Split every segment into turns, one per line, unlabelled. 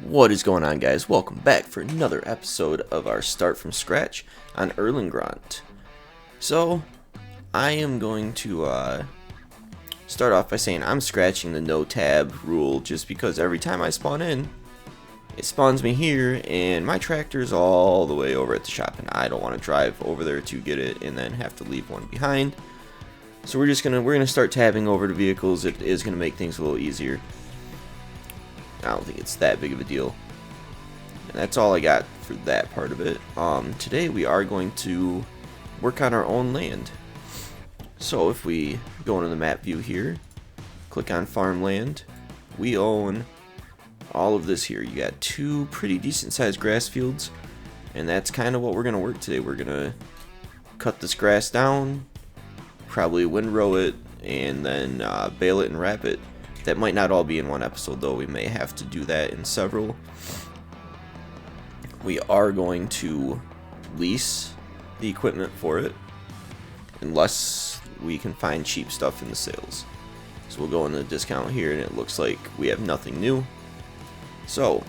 What is going on, guys? Welcome back for another episode of our Start From Scratch on Erlengrant. So, I am going to start off by saying I'm scratching the no tab rule just because every time I spawn in, it spawns me here and my tractor's all the way over at the shop and I don't want to drive over there to get it and then have to leave one behind. So we're gonna start tabbing over to vehicles. It is gonna make things a little easier. I don't think it's that big of a deal. And that's all I got for that part of it. Today we are going to work on our own land. So if we go into the map view here, click on farmland, we own all of this here. You got two pretty decent sized grass fields, and that's kind of what we're going to work today. We're going to cut this grass down, probably windrow it, and then bale it and wrap it. That might not all be in one episode though, we may have to do that in several. We are going to lease the equipment for it, unless we can find cheap stuff in the sales. So we'll go in the discount here and it looks like we have nothing new. So,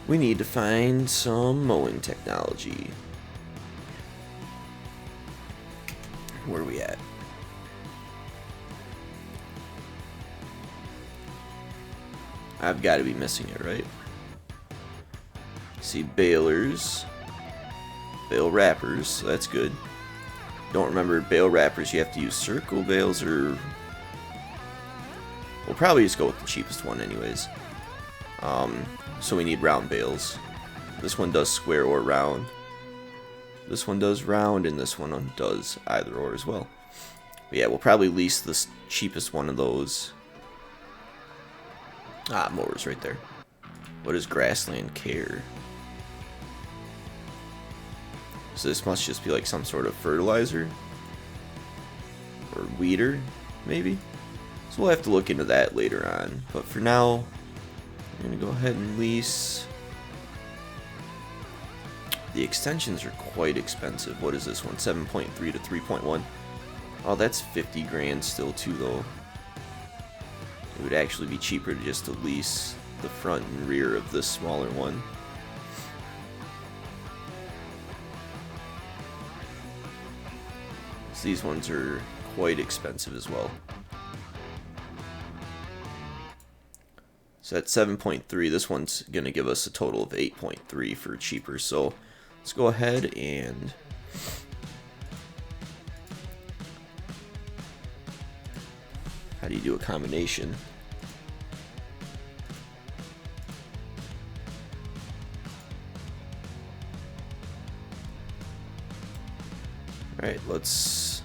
we need to find some mowing technology. Where are we at? I've got to be missing it, right? See balers, bale wrappers, so that's good. Don't remember bale wrappers, you have to use circle bales or... We'll probably just go with the cheapest one anyways. So we need round bales. This one does square or round. This one does round and this one does either or as well. But yeah, we'll probably lease the cheapest one of those. Mowers right there. What does grassland care? So this must just be like some sort of fertilizer? Or weeder, maybe? So we'll have to look into that later on. But for now, I'm going to go ahead and lease. The extensions are quite expensive. What is this one? 7.3 to 3.1. Oh, that's 50 grand still too though. It would actually be cheaper to just to lease the front and rear of this smaller one. So these ones are quite expensive as well. So at 7.3, this one's going to give us a total of 8.3 for cheaper. So let's go ahead and... How do you do a combination? Alright, let's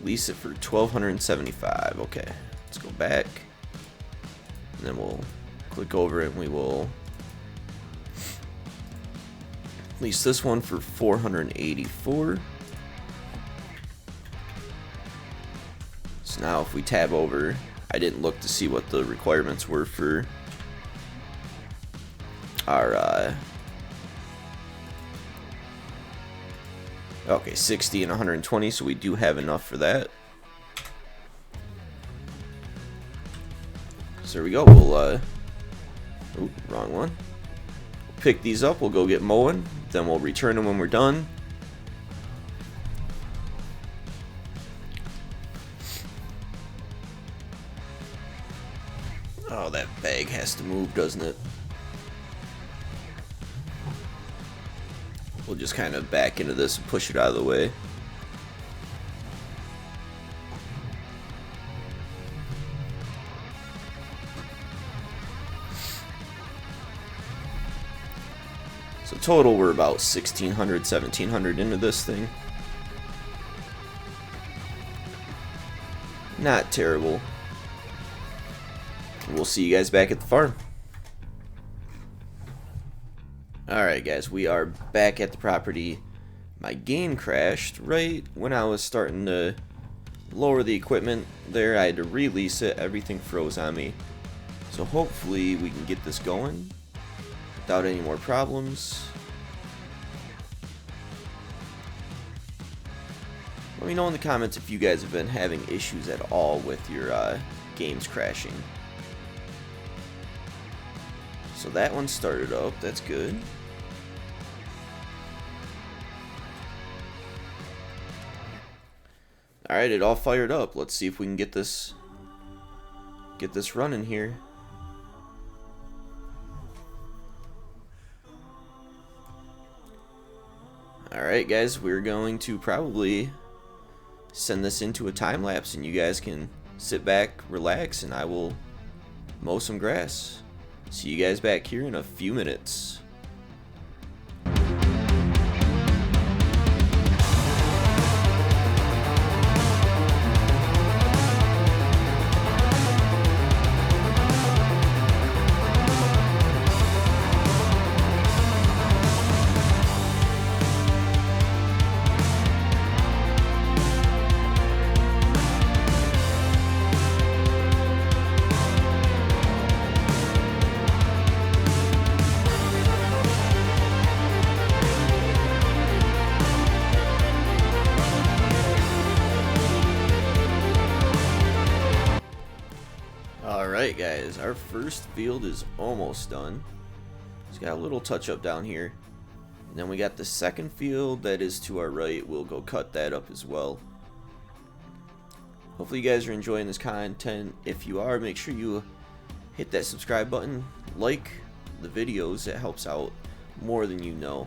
lease it for $1,275. Okay, let's go back. And then we'll click over it and we will lease this one for $484. So now if we tab over, I didn't look to see what the requirements were for our okay, 60 and 120, so we do have enough for that. So there we go. We'll wrong one. We'll pick these up, we'll go get mowing, then we'll return them when we're done. Oh, that bag has to move, doesn't it? We'll just kind of back into this and push it out of the way. So total we're about 1,600, 1,700 into this thing. Not terrible. We'll see you guys back at the farm. Alright guys, we are back at the property. My game crashed right when I was starting to lower the equipment there. I had to release it, everything froze on me. So hopefully we can get this going without any more problems. Let me know in the comments if you guys have been having issues at all with your game's crashing. So that one started up, that's good. Alright, it all fired up. Let's see if we can get this running here. Alright guys, we're going to probably send this into a time lapse and you guys can sit back, relax, and I will mow some grass. See you guys back here in a few minutes. Alright guys, our first field is almost done. It's got a little touch up down here. And then we got the second field that is to our right. We'll go cut that up as well. Hopefully you guys are enjoying this content. If you are, make sure you hit that subscribe button, like the videos, it helps out more than you know.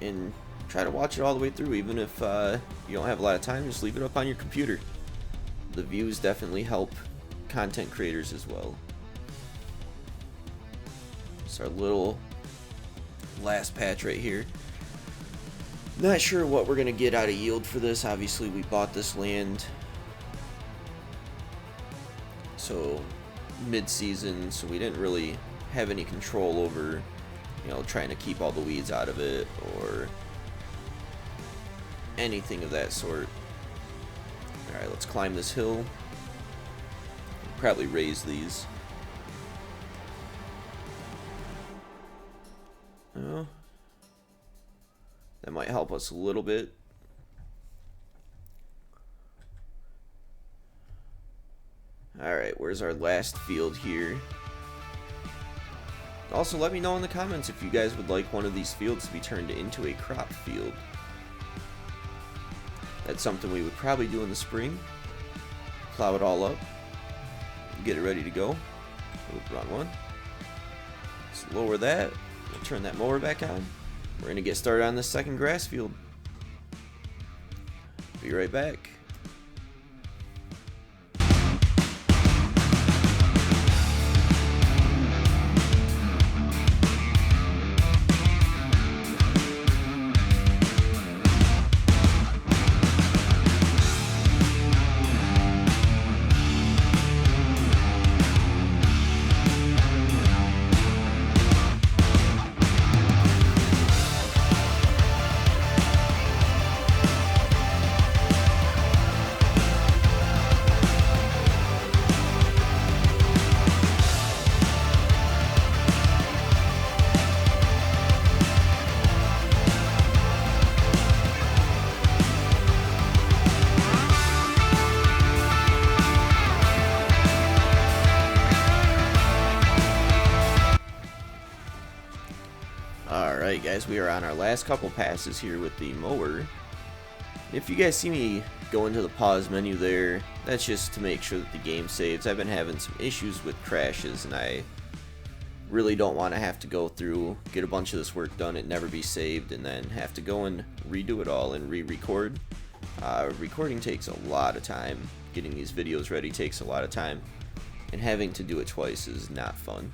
And try to watch it all the way through, even if you don't have a lot of time, just leave it up on your computer. The views definitely help content creators as well. It's our little last patch right here. Not sure what we're gonna get out of yield for this. Obviously we bought this land so mid-season, so we didn't really have any control over, you know, trying to keep all the weeds out of it or anything of that sort. Alright, let's climb this hill. Probably raise these. Oh, that might help us a little bit. Alright, where's our last field here? Also, let me know in the comments if you guys would like one of these fields to be turned into a crop field. That's something we would probably do in the spring. Plow it all up. Get it ready to go. Oops, wrong one. Let's lower that. We'll turn that mower back on. We're going to get started on this second grass field. Be right back. Alright guys, we are on our last couple passes here with the mower. If you guys see me go into the pause menu there, that's just to make sure that the game saves. I've been having some issues with crashes and I really don't want to have to go through, get a bunch of this work done, it never be saved, and then have to go and redo it all and re-record. Recording takes a lot of time. Getting these videos ready takes a lot of time, and having to do it twice is not fun.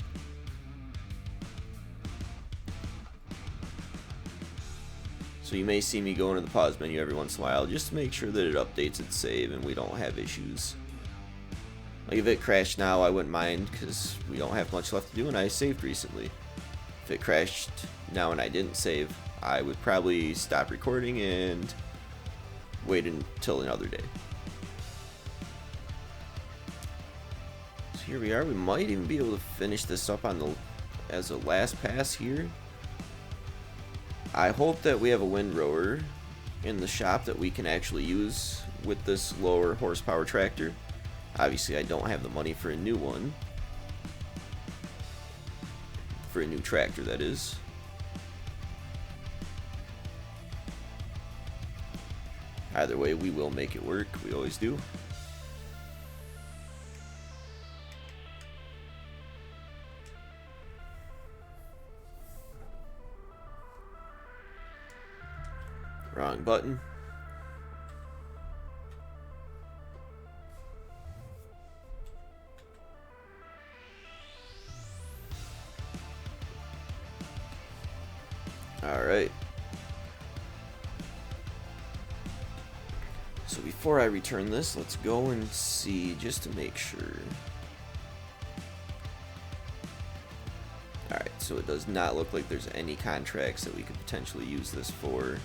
So you may see me go into the pause menu every once in a while just to make sure that it updates its save and we don't have issues. Like if it crashed now, I wouldn't mind because we don't have much left to do and I saved recently. If it crashed now and I didn't save, I would probably stop recording and wait until another day. So here we are. We might even be able to finish this up on the as a last pass here. I hope that we have a windrower in the shop that we can actually use with this lower horsepower tractor. Obviously, I don't have the money for a new one. For a new tractor, that is. Either way, we will make it work. We always do. Wrong button. Alright. So before I return this, let's go and see just to make sure. Alright, so it does not look like there's any contracts that we could potentially use this for.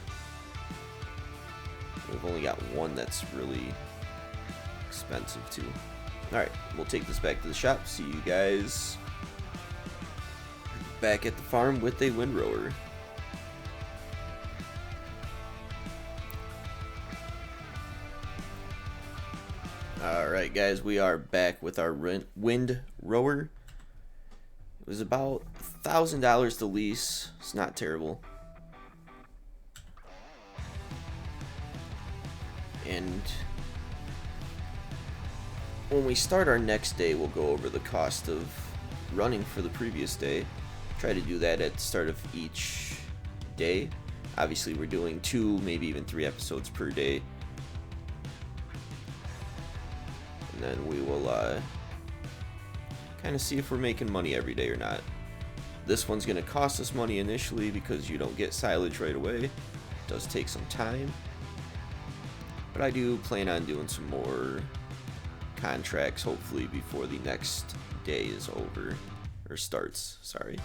We've only got one that's really expensive too. Alright, we'll take this back to the shop. See you guys back at the farm with a windrower. Alright guys, we are back with our windrower. It was about $1,000 to lease. It's not terrible. And when we start our next day, we'll go over the cost of running for the previous day. Try to do that at the start of each day. Obviously, we're doing 2, maybe even 3 episodes per day. And then we will kind of see if we're making money every day or not. This one's going to cost us money initially because you don't get silage right away. It does take some time. But I do plan on doing some more contracts, hopefully before the next day is over, or starts, sorry.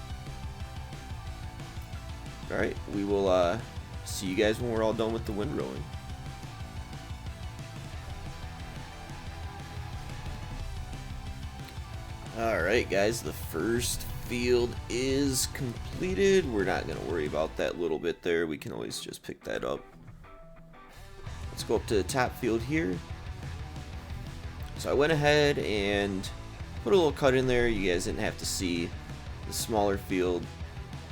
Alright, we will see you guys when we're all done with the windrowing. Alright guys, the first field is completed. We're not going to worry about that little bit there. We can always just pick that up. Let's go up to the top field here. So I went ahead and put a little cut in there. You guys didn't have to see the smaller field.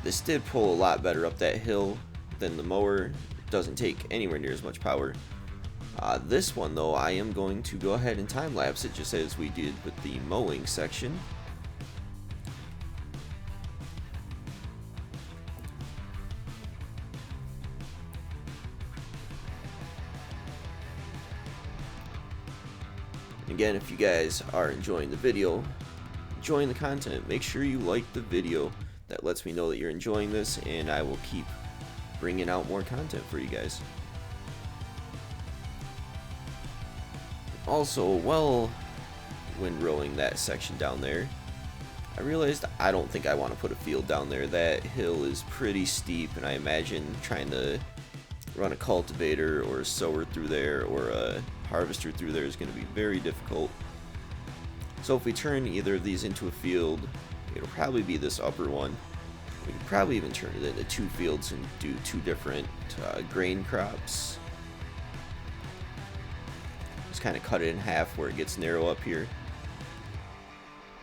This did pull a lot better up that hill than the mower. It doesn't take anywhere near as much power. This one though, I am going to go ahead and time lapse it just as we did with the mowing section. Again, if you guys are enjoying the video, enjoying the content, make sure you like the video. That lets me know that you're enjoying this, and I will keep bringing out more content for you guys. Also, while windrowing that section down there, I realized I don't think I want to put a field down there. That hill is pretty steep, and I imagine trying to run a cultivator or a sower through there or a harvester through there is going to be very difficult. So if we turn either of these into a field, it'll probably be this upper one. We could probably even turn it into 2 fields and do 2 different grain crops. Just kind of cut it in half where it gets narrow up here.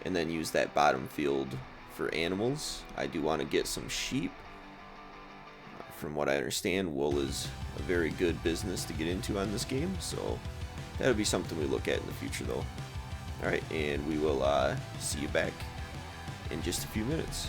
And then use that bottom field for animals. I do want to get some sheep. From what I understand, wool is a very good business to get into on this game, so that'll be something we look at in the future though. Alright, and we will see you back in just a few minutes.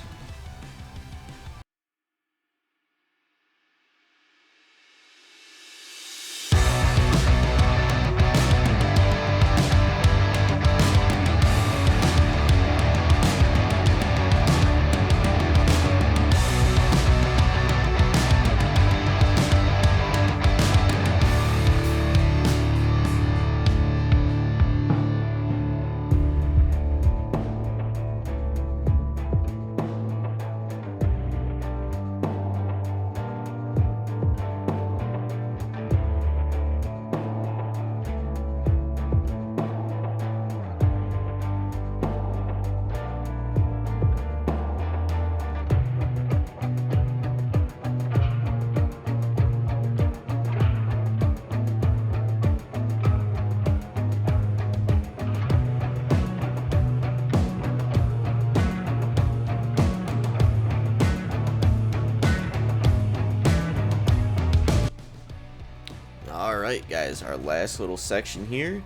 Alright guys, our last little section here.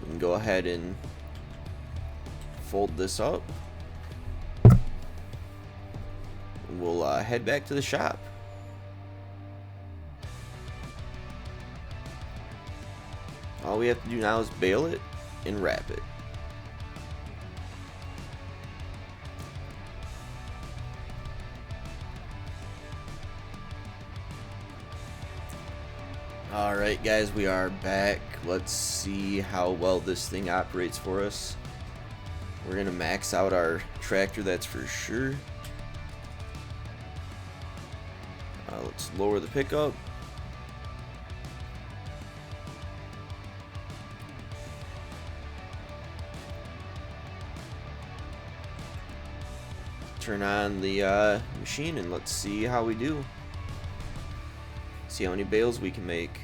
We can go ahead and fold this up. And we'll head back to the shop. All we have to do now is bale it and wrap it. Alright guys, we are back. Let's see how well this thing operates for us. We're going to max out our tractor, that's for sure. Let's lower the pickup. Turn on the machine and let's see how we do. See how many bales we can make.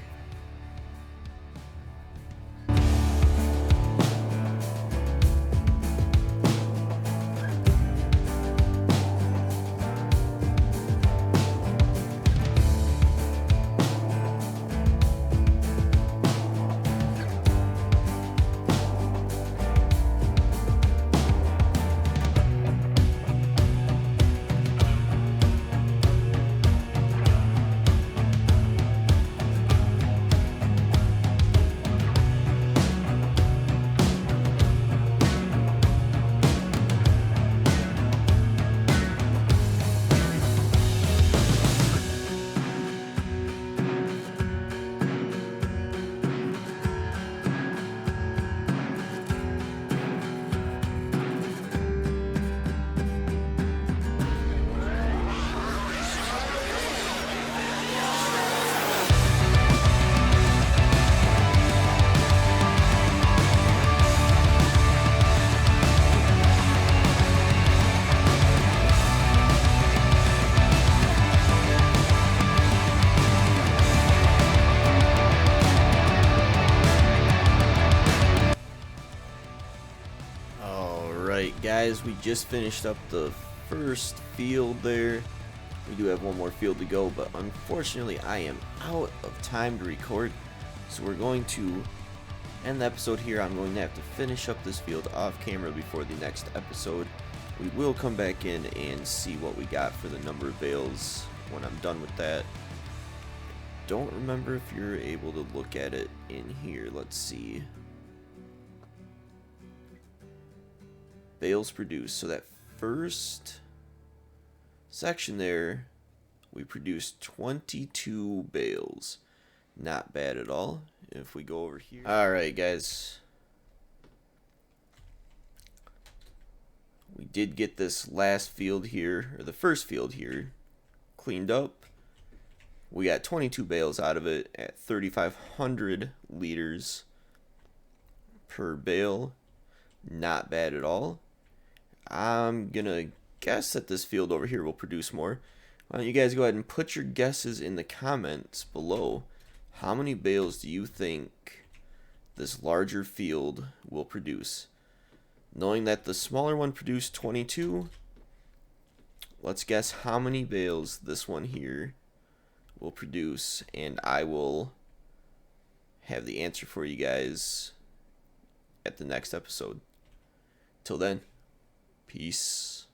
Alright guys, we just finished up the first field there. We do have one more field to go, but unfortunately I am out of time to record, so we're going to end the episode here. I'm going to have to finish up this field off camera before the next episode. We will come back in and see what we got for the number of bales when I'm done with that. Don't remember if you're able to look at it in here. Let's see. Bales produced. So that first section there, we produced 22 bales. Not bad at all. If we go over here. Alright guys. We did get this last field here, or the first field here, cleaned up. We got 22 bales out of it at 3,500 liters per bale. Not bad at all. I'm gonna guess that this field over here will produce more. Why don't you guys go ahead and put your guesses in the comments below. How many bales do you think this larger field will produce? Knowing that the smaller one produced 22, let's guess how many bales this one here will produce, and I will have the answer for you guys at the next episode. Till then, peace.